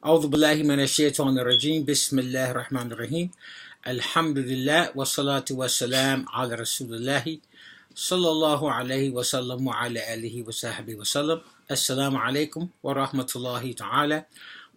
أعوذ بالله من الشيطان الرجيم بسم الله الرحمن الرحيم الحمد لله والصلاة والسلام على رسول الله صلى الله عليه وسلم وعلى آله وصحبه وسلم. Assalamu alaikum wa rahmatullahi ta'ala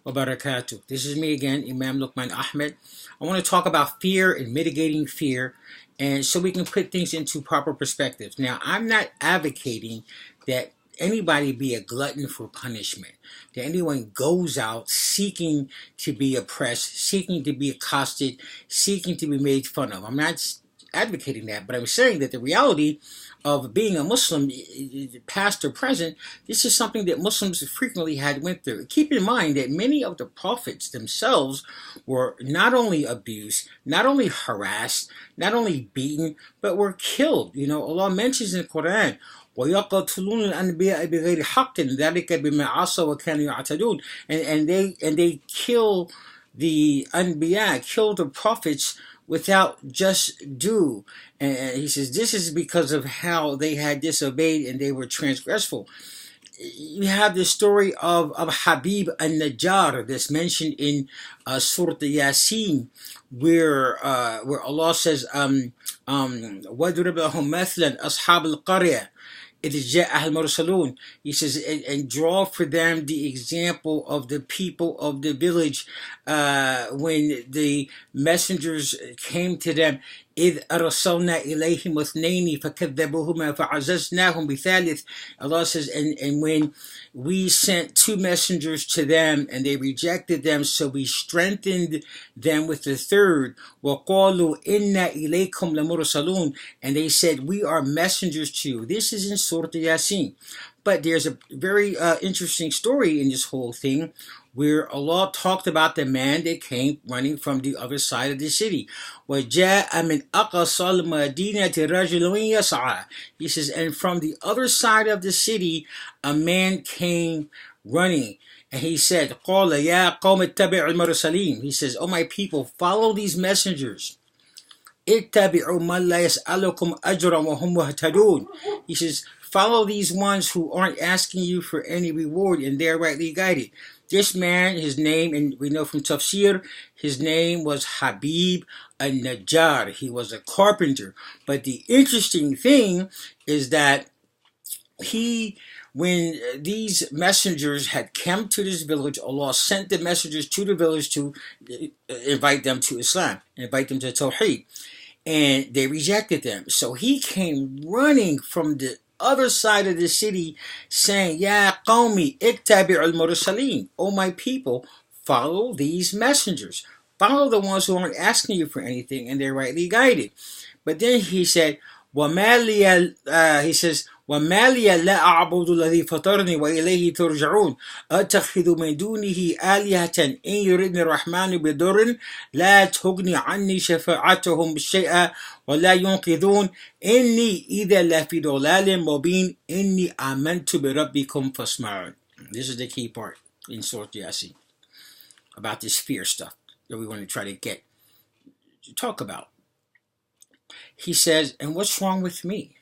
wa barakatuh. This is me again, Imam Luqman Ahmad. I want to talk about fear and mitigating fear, and so we can put things into proper perspective. Now, I'm not advocating that anybody be a glutton for punishment, that anyone goes out seeking to be oppressed, seeking to be accosted, seeking to be made fun of. I'm not advocating that, but I'm saying that the reality of being a Muslim, past or present, this is something that Muslims frequently had went through. Keep in mind that many of the prophets themselves were not only abused, not only harassed, not only beaten, but were killed. Allah mentions in the Quran, وَيَقْتُلُونَ الْأَنْبِيَاءَ بِغَيْرِ حَقٍّ ذَلِكَ بِمَا عَصَوْا وَكَانُوا يَعْتَدُونَ. And they kill the Anbiya, kill the prophets without just due. And he says this is because of how they had disobeyed and they were transgressful. You have the story of Habib al-Najjar that's mentioned in Surah Yasin, where Allah says, وَضْرِبْ لَهُمْ مَثْلًا أَصْحَابَ الْقَرْيَةِ إِذْ جَاءَهَا الْمُرْسَلُونَ. He says, and draw for them the example of the people of the village when the messengers came to them. إِذْ أَرْسَلْنَا إِلَيْهِمْ اثْنَيْنِ فَكَذَّبُوهُمَا فَعَزَّزْنَاهُمْ بِثَالِثٍ. Allah says, and when we sent two messengers to them and they rejected them, so we strengthened them with the third. وَقَالُوا إِنَّا إِلَيْكُمْ لَمُرْسَلُونَ. And they said, we are messengers to you. This is in Surah Yasin. But there's a very interesting story in this whole thing where Allah talked about the man that came running from the other side of the city. وَجَاءَ مِنْ أَقْصَى الْمَدِينَةِ رَجُلٌ يَسْعَى. He says, and from the other side of the city, a man came running. And he said, قَالَ يَا قَوْمِ اتَّبِعُوا الْمُرْسَلِينَ. He says, oh my people, follow these messengers. اتَّبِعُوا مَنْ لَا يَسْأَلُكُمْ أَجْرًا وَهُمْ مُهْتَدُونَ. He says, follow these ones who aren't asking you for any reward and they're rightly guided. This man, his name, and we know from Tafsir, his name was Habib al-Najjar. He was a carpenter. But the interesting thing is that when these messengers had come to this village, Allah sent the messengers to the village to invite them to Islam, invite them to Tawheed. And they rejected them. So he came running from the other side of the city saying, Ya qawmi ittabi'u al-mursaleen. Oh my people, follow these messengers. Follow the ones who aren't asking you for anything and they're rightly guided. But then he said, وَمَا لِيَ وَمَا لِيَ لَا أَعْبُدُ الَّذِي فَطَرَنِي وَإِلَيْهِ تُرْجَعُونَ أَتَّخِذُ مِن دُونِهِ آلِهَةً إِن يُرِدْنِ الرَّحْمَنُ بِضُرٍّ لَا تُغْنِ عَنِّي شَفَاعَتُهُمْ شَيْئًا وَلَا يُنْقِذُونَ إِنِّي إِذًا لَفِي ضَلَالٍ مُبِينٍ إِنِّي آمَنْتُ بِرَبِّكُمْ فَاسْمَعُونِ. This is the key part in Surah Yasin about this fear stuff that we want to try to talk about. He says, and what's wrong with me?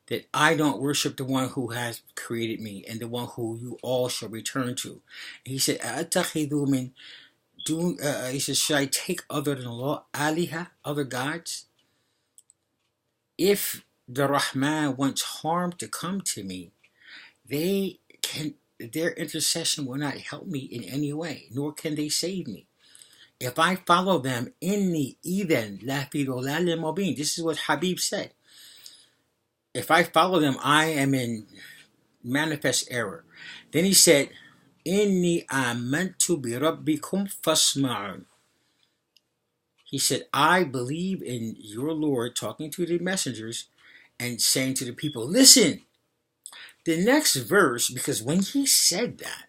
That I don't worship the one who has created me and the one who you all shall return to. And he said, he says, should I take other than Allah, aliha, other gods? If the Rahman wants harm to come to me, their intercession will not help me in any way, nor can they save me. If I follow them, inni idhan la fi dhalalin mubin. This is what Habib said. If I follow them, I am in manifest error. Then he said, Inni amantu bi rabbikum fasma'un. He said, I believe in your Lord, talking to the messengers and saying to the people, listen. The next verse, because when he said that,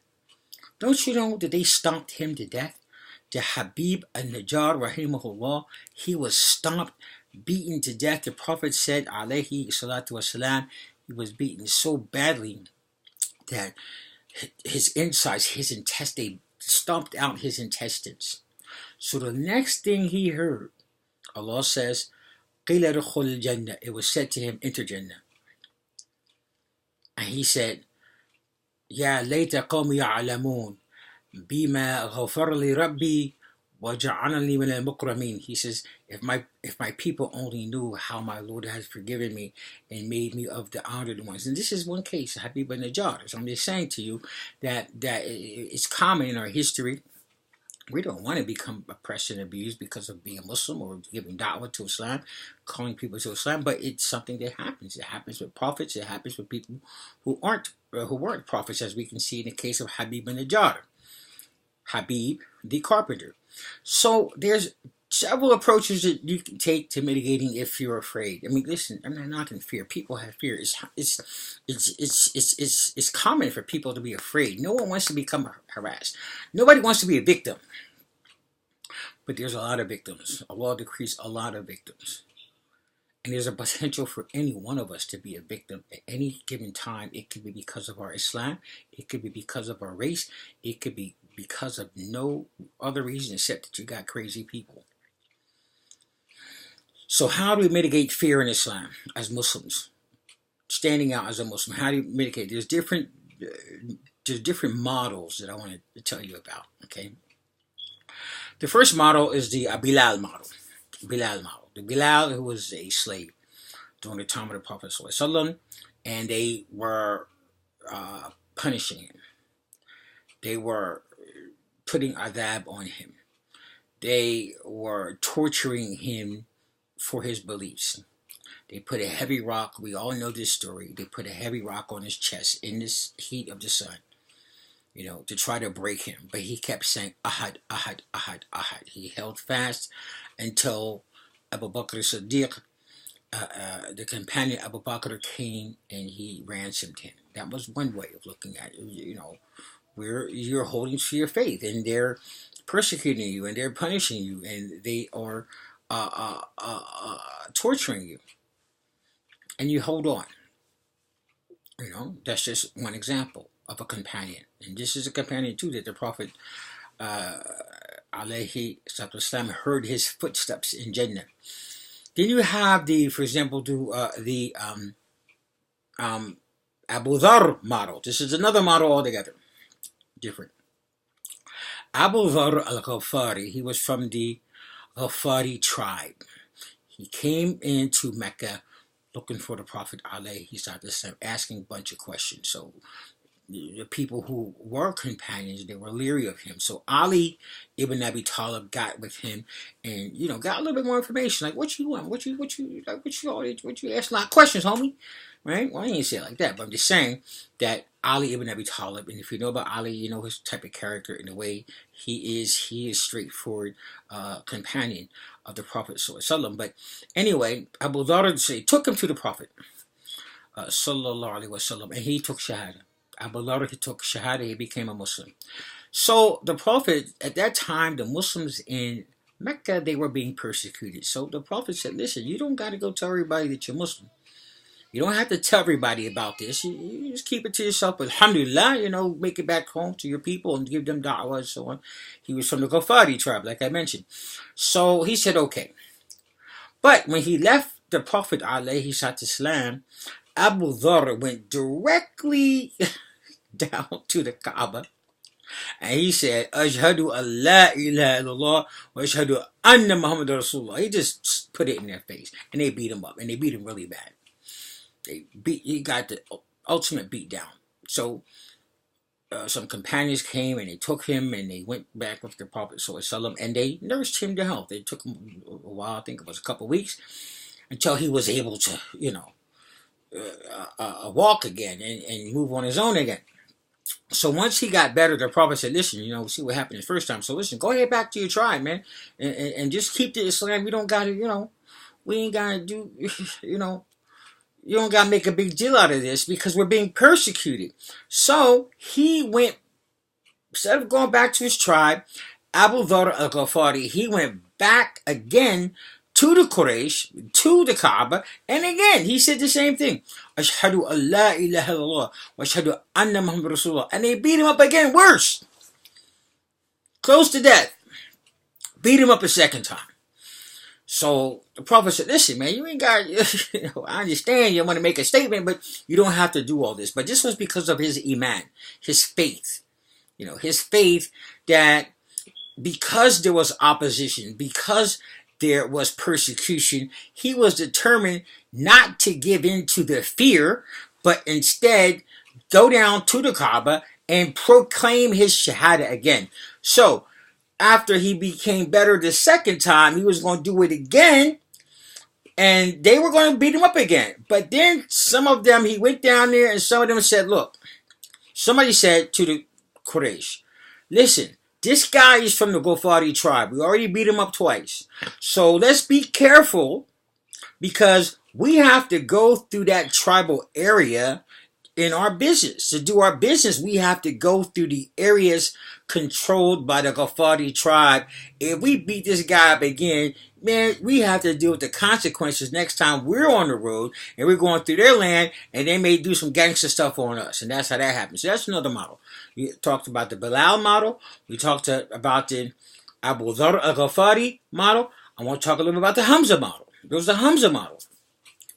don't you know that they stomped him to death? The Habib al-Najjar, rahimahullah, he was stomped, beaten to death. The Prophet said, alayhi salatu wasalam, he was beaten so badly that his insides, his intestines, they stomped out his intestines. So the next thing he heard, Allah says, قِيلَ رُخُلْ الْجَنَّةِ. It was said to him, enter Jannah. And he said, يَا لَيْتَ قَوْمِ يَعْلَمُونَ. Bima ghafar li Rabbi wa ja'alani min al-mukramin. He says, if my people only knew how my Lord has forgiven me and made me of the honored ones. And this is one case, Habib Najjar. So I'm just saying to you that it's common in our history. We don't want to become oppressed and abused because of being a Muslim or giving da'wah to Islam, calling people to Islam. But it's something that happens. It happens with prophets. It happens with people who weren't prophets, as we can see in the case of Habib Najjar, Habib the carpenter. So there's several approaches that you can take to mitigating if you're afraid. I mean, listen, I'm not knocking fear. People have fear. It's common for people to be afraid. No one wants to become harassed. Nobody wants to be a victim. But there's a lot of victims. Allah decrees a lot of victims. And there's a potential for any one of us to be a victim at any given time. It could be because of our Islam. It could be because of our race. It could be because of no other reason except that you got crazy people. So how do we mitigate fear in Islam as Muslims? Standing out as a Muslim, how do you mitigate? There's different models that I want to tell you about, okay? The first model is the Bilal model. Bilal model. The Bilal, who was a slave during the time of the Prophet ﷺ, and they were punishing him. They were putting adab on him. They were torturing him for his beliefs. They put a heavy rock, we all know this story, they put a heavy rock on his chest in this heat of the sun, to try to break him. But he kept saying, Ahad, Ahad, Ahad, Ahad. He held fast until Abu Bakr Siddiq, the companion Abu Bakr, came and he ransomed him. That was one way of looking at it, where you're holding to your faith and they're persecuting you and they're punishing you and they are torturing you. And you hold on. That's just one example of a companion. And this is a companion too that the Prophet alayhi salatu heard his footsteps in Jannah. Then you have for example, the Abu Dhar model. This is another model altogether different. Abu Dhar al-Ghafari, he was from the Ghafari tribe. He came into Mecca looking for the Prophet alayhi salatu, asking a bunch of questions. So the people who were companions, they were leery of him. So Ali ibn Abi Talib got with him and, got a little bit more information. Like, what you want? What you ask a lot of questions, homie? Right? Well, I ain't say it like that, but I'm just saying that Ali ibn Abi Talib, and if you know about Ali, you know his type of character in the way he is straightforward companion of the Prophet ﷺ. But anyway, Abu Dhar took him to the Prophet sallallahu alaihi wasallam, and he took shahada. Abu Dhar, he took shahada, he became a Muslim. So the Prophet, at that time, the Muslims in Mecca, they were being persecuted. So the Prophet said, listen, you don't got to go tell everybody that you're Muslim. You don't have to tell everybody about this. You just keep it to yourself. But alhamdulillah, make it back home to your people and give them da'wah and so on. He was from the Ghafari tribe, like I mentioned. So he said, okay. But when he left the Prophet alayhi salatu, Abu Dhar went directly down to the Kaaba and he said, Ashhadu an la ilaha illallah wa ashhadu anna Muhammad Rasulullah. He just put it in their face and they beat him up, and they beat him really bad. He got the ultimate beat down. So some companions came and they took him and they went back with the Prophet ﷺ and they nursed him to health. They took him a while, I think it was a couple of weeks, until he was able to, walk again and move on his own again. So once he got better, the Prophet said, listen, see what happened the first time. So listen, go ahead back to your tribe, man, and just keep the Islam. We don't got to, we ain't got to do, you don't got to make a big deal out of this because we're being persecuted. So he went, instead of going back to his tribe, Abu Dhar al-Ghafari, he went back again to the Quraysh, to the Kaaba, and again, he said the same thing. Ashhadu an la ilaha illallah wa ashhadu anna Muhammad Rasulullah. And they beat him up again, worse. Close to death. Beat him up a second time. So the Prophet said, listen, man, you ain't got, I understand you want to make a statement, but you don't have to do all this. But this was because of his iman, his faith. his faith, that because there was opposition, because there was persecution, he was determined not to give in to the fear, but instead go down to the Kaaba and proclaim his Shahada again. So, after he became better the second time, he was going to do it again, and they were going to beat him up again. But then some of them, he went down there, and some of them said, look, somebody said to the Quraysh, listen, this guy is from the Ghafari tribe. We already beat him up twice. So let's be careful, because we have to go through that tribal area in our business. To do our business, we have to go through the areas controlled by the Ghafari tribe. If we beat this guy up again, man, we have to deal with the consequences next time we're on the road and we're going through their land, and they may do some gangster stuff on us. And that's how that happens. So that's another model. We talked about the Bilal model. We talked about the Abu Dharr al-Ghafari model. I want to talk a little bit about the Hamza model. There was the Hamza model.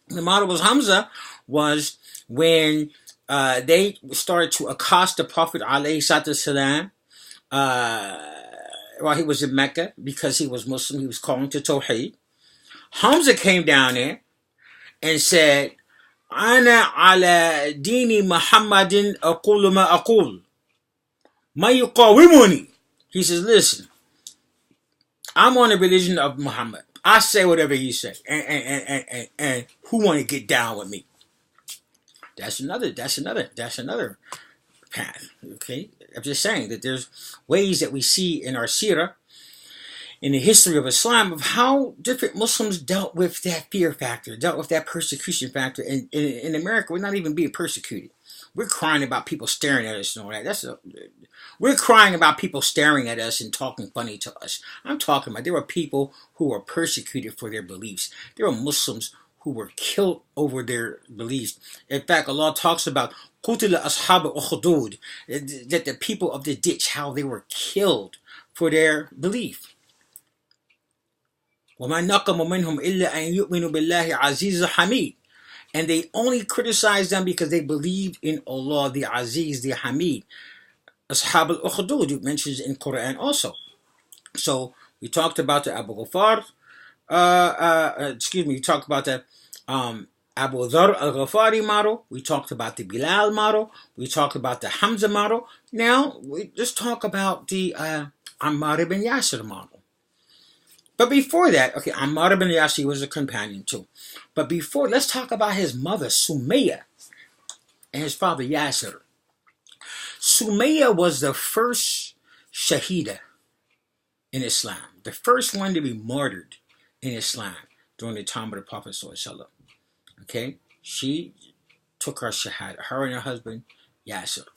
The model was Hamza was when they started to accost the Prophet ﷺ while he was in Mecca, because he was Muslim. He was calling to Tawheed. Hamza came down there and said, "Ana ala dini Muhammadin aqulu ma aqul, ma yuqawimuni." He says, listen, I'm on the religion of Muhammad. I say whatever he says, and who want to get down with me? That's another path. Okay, I'm just saying that there's ways that we see in our seerah, in the history of Islam, of how different Muslims dealt with that fear factor, dealt with that persecution factor. And in America, we're not even being persecuted. We're crying about people staring at us and all that. We're crying about people staring at us and talking funny to us. I'm talking about there were people who were persecuted for their beliefs. There were Muslims who were killed over their beliefs. In fact, Allah talks about قُتِلَ أَصْحَابُ الْأُخْدُودِ, that the people of the ditch, how they were killed for their belief. وَمَا نَقَمُ مِنْهُمْ إِلَّا أَن يُؤْمِنُوا بِاللَّهِ عَزِيزِ حَمِيدٍ. And they only criticized them because they believed in Allah, the Aziz, the Hamid. Ashab al-Ukhdud, it mentions in Quran also. So we talked about the Abu Ghafar, we talked about the Abu Dharr al-Ghafari model. We talked about the Bilal model. We talked about the Hamza model. Now, we just talk about the Ammar ibn Yasir model. But before that, okay, Ammar ibn Yasir was a companion too. But before, let's talk about his mother, Sumayya, and his father, Yasir. Sumayya was the first Shahida in Islam, the first one to be martyred in Islam during the time of the Prophet ﷺ. Okay, she took her Shahada, her and her husband, Yasir.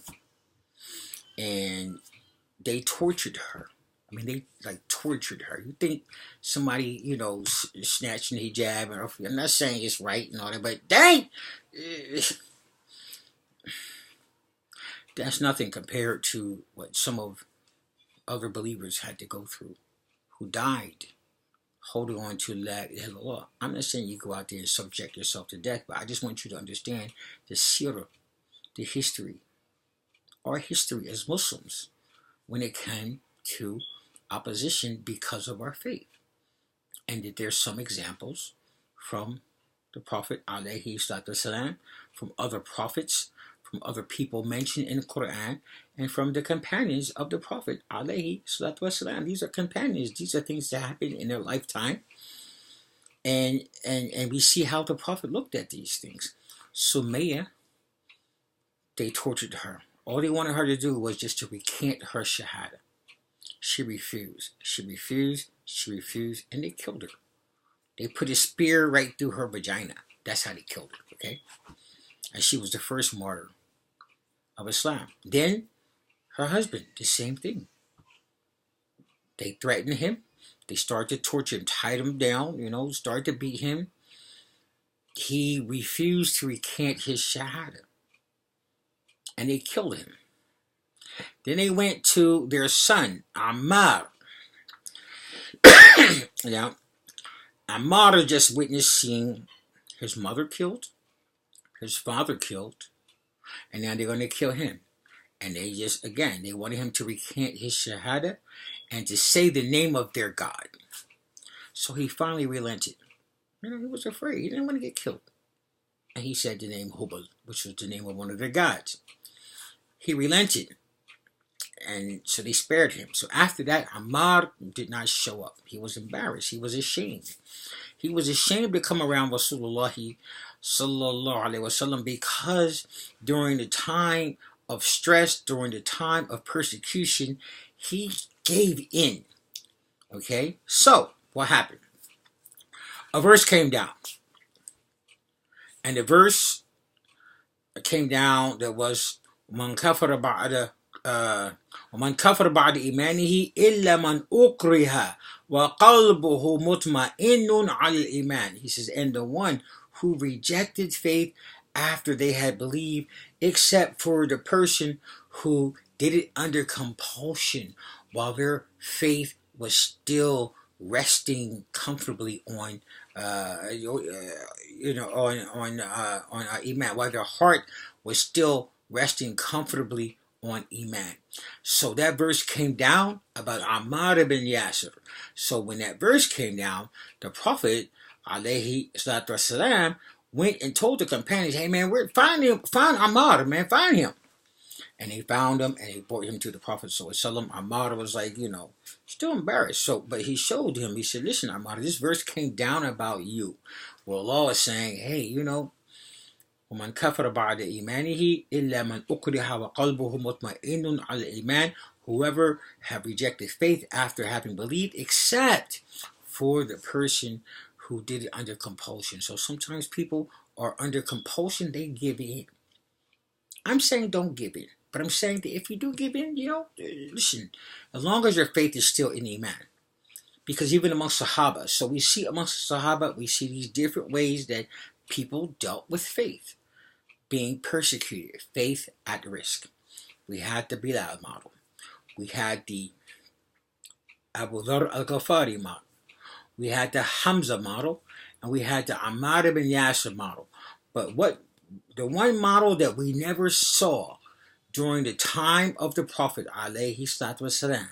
And they tortured her. I mean, they tortured her. You think somebody, snatching the hijab, and I'm not saying it's right and all that, but dang, that's nothing compared to what some of other believers had to go through, who died holding on to La ilaha illallah. I'm not saying you go out there and subject yourself to death, but I just want you to understand the seerah, the history, our history as Muslims, when it came to opposition because of our faith. And that there's some examples from the Prophet ﷺ, from other prophets, from other people mentioned in the Quran, and from the companions of the Prophet ﷺ. These are companions. These are things that happened in their lifetime. And we see how the Prophet looked at these things. Sumayya, they tortured her. All they wanted her to do was just to recant her Shahada. She refused. She refused. She refused. And they killed her. They put a spear right through her vagina. That's how they killed her. Okay? And she was the first martyr of Islam. Then her husband, the same thing. They threatened him. They started to torture him, tied him down, started to beat him. He refused to recant his Shahada. And they killed him. Then they went to their son, Ammar. Now, Ammar just witnessed seeing his mother killed, his father killed, and now they're going to kill him. And they just, again, they wanted him to recant his shahada and to say the name of their God. So he finally relented. He was afraid. He didn't want to get killed. And he said the name Hubal, which was the name of one of their gods. He relented. And so they spared him. So after that, Ammar did not show up. He was embarrassed. He was ashamed. He was ashamed to come around Rasulullah sallallahu alaihi wasallam because during the time of stress, during the time of persecution, he gave in. Okay? So, what happened? A verse came down. And the verse came down that was Man kafara ba'da ومن كفر بعد إيمانه إلا من أكره وقلبه مطمئن على الإيمان. He says, and the one who rejected faith after they had believed, except for the person who did it under compulsion while their faith was still resting comfortably on iman, while their heart was still resting comfortably on iman. So that verse came down about Ammar ibn Yasir. So when that verse came down, the Prophet alayhi salatu wasalam went and told the companions, hey man, find Ammar, man, find him. And they found him and they brought him to the Prophet sallallahu. Ammar was like, still embarrassed. So, but he showed him, he said, listen, Ammar, this verse came down about you. Well, Allah is saying, hey, ومن كفر بعد إيمانه إلا من أكره وقلبه مطمئن على الإيمان. Whoever have rejected faith after having believed, except for the person who did it under compulsion. So sometimes people are under compulsion, they give in. I'm saying don't give in. But I'm saying that if you do give in, listen, as long as your faith is still in Iman. Because even amongst Sahaba, so we see amongst Sahaba, we see these different ways that people dealt with faith. Being persecuted, faith at risk. We had the Bilal model. We had the Abu Dhar al-Ghafari model. We had the Hamza model. And we had the Ammar ibn Yasir model. But the one model that we never saw during the time of the Prophet alayhi salatu wasalam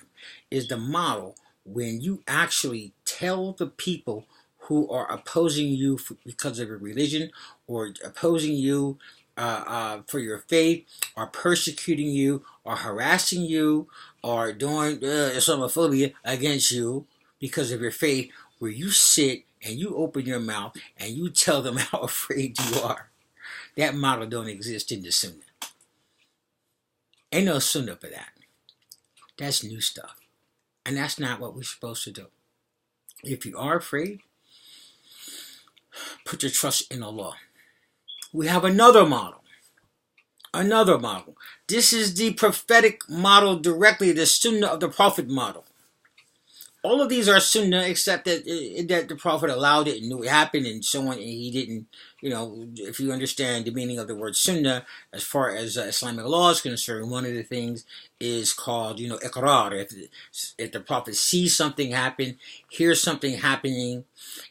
is the model when you actually tell the people who are opposing you because of your religion or opposing you for your faith, or persecuting you, or harassing you, or doing Islamophobia against you because of your faith, where you sit and you open your mouth and you tell them how afraid you are. That model don't exist in the Sunnah. Ain't no Sunnah for that. That's new stuff. And that's not what we're supposed to do. If you are afraid, put your trust in Allah. We have another model. This is the prophetic model directly, the Sunnah of the Prophet model. All of these are Sunnah except that the Prophet allowed it and knew it happened and so on, and he didn't, if you understand the meaning of the word Sunnah, as far as Islamic law is concerned, one of the things is called, iqrar. If the Prophet sees something happen, hears something happening,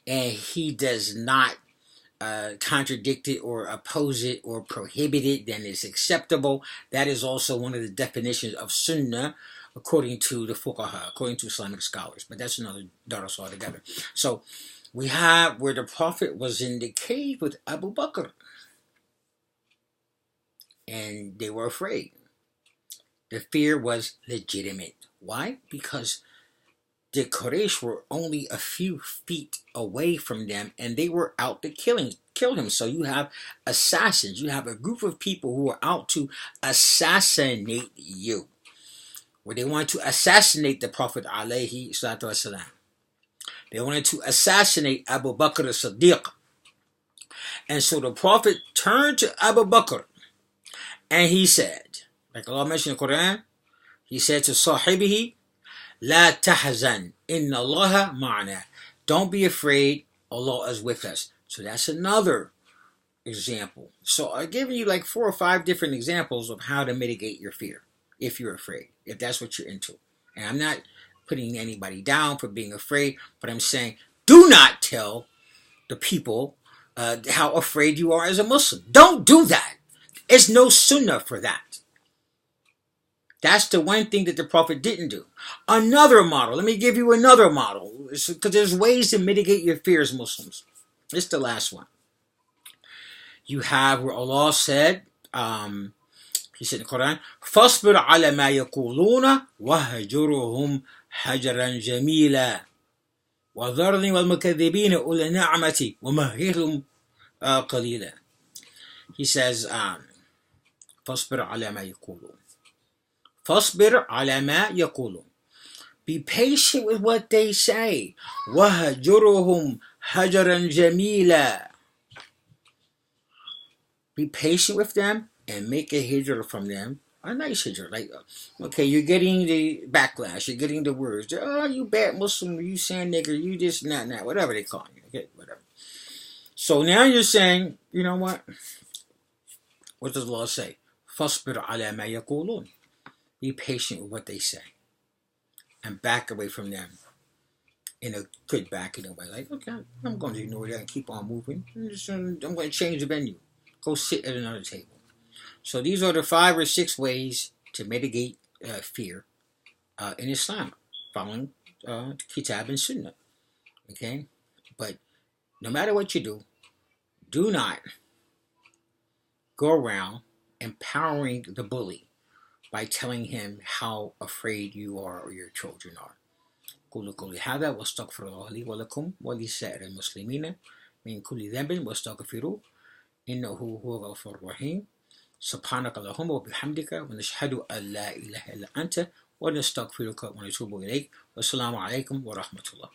and he does not contradict it or oppose it or prohibit it, then it's acceptable. That is also one of the definitions of Sunnah according to the fuqaha, according to Islamic scholars. But that's another daras altogether. So we have where the Prophet was in the cave with Abu Bakr. And they were afraid. The fear was legitimate. Why? Because the Quraysh were only a few feet away from them and they were out to kill him. So you have assassins. You have a group of people who are out to assassinate you. Where they wanted to assassinate the Prophet alayhi salatu wasalam. They wanted to assassinate Abu Bakr as-Siddiq. And so the Prophet turned to Abu Bakr and he said, like Allah mentioned in the Quran, he said to Sahibihi, La tahzan, inna Allaha ma'ana. Don't be afraid, Allah is with us. So that's another example. So I've given you like 4 or 5 different examples of how to mitigate your fear if you're afraid, if that's what you're into. And I'm not putting anybody down for being afraid, but I'm saying do not tell the people how afraid you are as a Muslim. Don't do that. There's no sunnah for that. That's the one thing that the Prophet didn't do. Another model. Let me give you another model. Because there's ways to mitigate your fears, Muslims. This is the last one. You have where Allah said, He said in the Quran, فَاصْبِرْ عَلَى مَا يَقُولُونَ وَهَجُرُهُمْ حَجَرًا جَمِيلًا وَذَرْنِي وَالْمُكَذِّبِينَ أُولِي النَّعْمَةِ وَمَهِّلْهُمْ قَلِيلًا. He says, فَاصْبِرْ عَلَى مَا يَقُولُونَ. فَاصْبِرْ عَلَى مَا يَقُولُونَ. Be patient with what they say. وَهَجُرُهُمْ حَجَرًا جَمِيلًا. Be patient with them and make a hijrah from them. A nice hijrah. Like, okay, you're getting the backlash. You're getting the words. Oh, you bad Muslim. You saying nigger. You just not. Whatever they call you. Okay, whatever. So now you're saying, you know what? What does Allah say? فَاصْبِرْ عَلَى مَا يَقُولُونَ. Be patient with what they say. And back away from them. In a good back in a way. Like, okay, I'm going to ignore that and keep on moving. I'm going to change the venue. Go sit at another table. So these are the 5 or 6 ways to mitigate fear in Islam, following Kitab and Sunnah. Okay? But no matter what you do not go around empowering the bully by telling him how afraid you are or your children are. قولوا قولي هذا واستغفر الله لي ولكم ولسائر المسلمين من كل ذنب واستغفروه إنه هو الغفور الرحيم. سبحانك اللهم وبحمدك ونشهد أن لا إله إلا أنت ونستغفرك ونتوب إليك والسلام عليكم ورحمة الله.